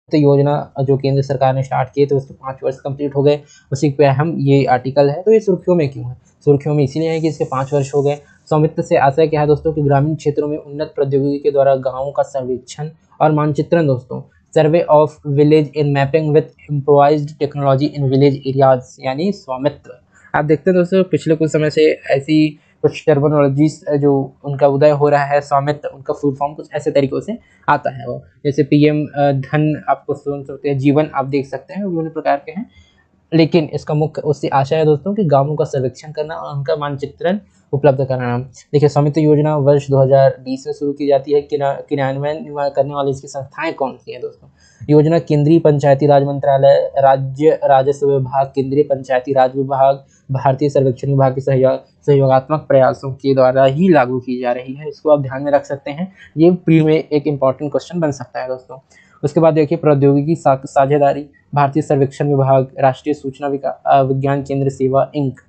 योजना जो केंद्र सरकार ने स्टार्ट की तो उसके 5 वर्ष कंप्लीट हो गए, उसी पे हम ये आर्टिकल है। तो ये सुर्खियों में क्यों है? सुर्खियों में इसीलिए है कि इसके 5 वर्ष हो गए। स्वामित्व से आशय क्या है दोस्तों कि ग्रामीण क्षेत्रों में उन्नत प्रौद्योगिकी के द्वारा गाँवों का सर्वेक्षण और मानचित्रण दोस्तों, survey of village in mapping with improvised technology in village areas, यानी स्वामित्व। आप देखते हैं दोस्तों पिछले कुछ समय से ऐसी कुछ टर्मिनोलॉजीज जो उनका उदय हो रहा है, स्वामित्व उनका फुल फॉर्म कुछ ऐसे तरीकों से आता है वो, जैसे पीएम धन आपको सुन सकते हैं, जीवन आप देख सकते हैं, विभिन्न प्रकार के हैं। लेकिन इसका मुख्य उससे आशा है दोस्तों कि गांवों का सर्वेक्षण करना और उनका मानचित्रण उपलब्ध कराना। देखिए स्वामित्व योजना वर्ष 2020 में शुरू की जाती है। क्रियान्वयन करने वाली इसकी संस्थाएं कौन सी हैं दोस्तों? योजना केंद्रीय पंचायती राज मंत्रालय, राज्य राजस्व विभाग, केंद्रीय पंचायती राज विभाग, भारतीय सर्वेक्षण विभाग के सहयोगात्मक प्रयासों के द्वारा ही लागू की जा रही है। इसको आप ध्यान में रख सकते हैं, ये प्री में एक इम्पॉर्टेंट क्वेश्चन बन सकता है दोस्तों। उसके बाद देखिए प्रौद्योगिकी साझेदारी, भारतीय सर्वेक्षण विभाग, राष्ट्रीय सूचना विज्ञान केंद्र सेवा इंक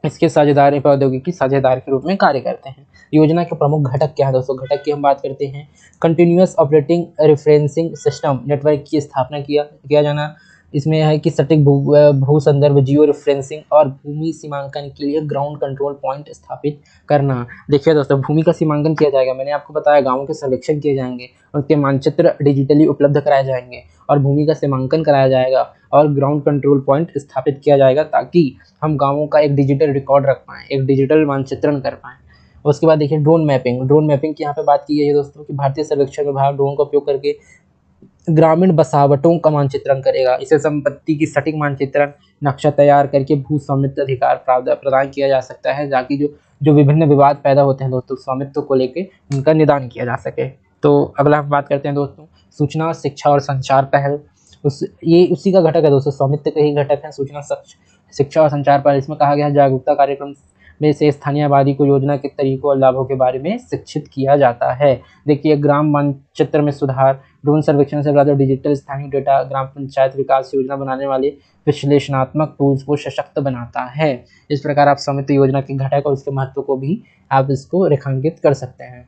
इसके साझेदार प्रौद्योगिकी साझेदार के रूप में कार्य करते हैं। योजना के प्रमुख घटक क्या है दोस्तों? घटक की हम बात करते हैं, continuous operating referencing system network की स्थापना किया जाना। इसमें है कि सटीक भू संदर्भ जियो रेफरेंसिंग और भूमि सीमांकन के लिए ग्राउंड कंट्रोल पॉइंट स्थापित करना। देखिए दोस्तों भूमि का सीमांकन किया जाएगा, मैंने आपको बताया गाँवों के सर्वेक्षण किए जाएंगे, उनके मानचित्र डिजिटली उपलब्ध कराए जाएंगे और भूमि का सीमांकन कराया जाएगा और ग्राउंड कंट्रोल पॉइंट स्थापित किया जाएगा ताकि हम गाँवों का एक डिजिटल रिकॉर्ड रख पाएँ, एक डिजिटल मानचित्रण कर पाएँ। उसके बाद देखिए ड्रोन मैपिंग की यहाँ पे बात की गई है दोस्तों कि भारतीय सर्वेक्षण विभाग ड्रोन का उपयोग करके ग्रामीण बसावटों का मानचित्रण करेगा। इसे संपत्ति की सटीक मानचित्रण नक्शा तैयार करके भू स्वामित्व अधिकार प्रदान किया जा सकता है, ताकि जो विभिन्न विवाद पैदा होते हैं दोस्तों स्वामित्व को लेके उनका निदान किया जा सके। तो अगला हम बात करते हैं दोस्तों सूचना शिक्षा और संचार पहल। ये उसी का घटक है दोस्तों, स्वामित्व के ही घटक है सूचना शिक्षा और संचार पहल। इसमें कहा गया है जागरूकता कार्यक्रम में से स्थानीय आबादी को योजना के तरीकों और लाभों के बारे में शिक्षित किया जाता है। देखिए ग्राम मानचित्र में सुधार, ड्रोन सर्वेक्षण से ज्यादा डिजिटल स्थानीय डेटा ग्राम पंचायत विकास योजना बनाने वाले विश्लेषणात्मक टूल्स को सशक्त बनाता है। इस प्रकार आप स्वामित्व योजना के घटक और उसके महत्व को भी आप इसको रेखांकित कर सकते हैं।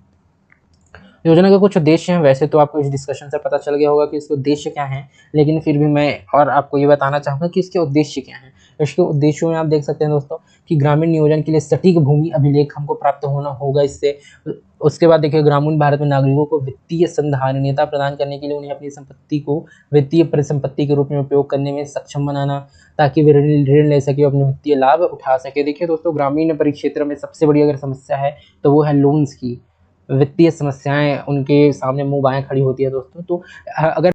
योजना के कुछ उद्देश्य हैं, वैसे तो आपको इस डिस्कशन से पता चल गया होगा कि इसके उद्देश्य क्या हैं, लेकिन फिर भी मैं और आपको ये बताना चाहूँगा कि इसके उद्देश्य क्या हैं। इसके उद्देश्यों में आप देख सकते हैं दोस्तों कि ग्रामीण नियोजन के लिए सटीक भूमि अभिलेख हमको प्राप्त होना होगा इससे। उसके बाद देखिए ग्रामीण भारत में नागरिकों को वित्तीय संधारणीयता प्रदान करने के लिए उन्हें अपनी संपत्ति को वित्तीय परिसंपत्ति के रूप में उपयोग करने में सक्षम बनाना, ताकि वे ऋण ले सके, अपने वित्तीय लाभ उठा सके। देखिए दोस्तों ग्रामीण परिक्षेत्र में सबसे बड़ी अगर समस्या है तो वो है लोन्स की, वित्तीय समस्याएं उनके सामने मुंह बाएं खड़ी होती है दोस्तों। तो अगर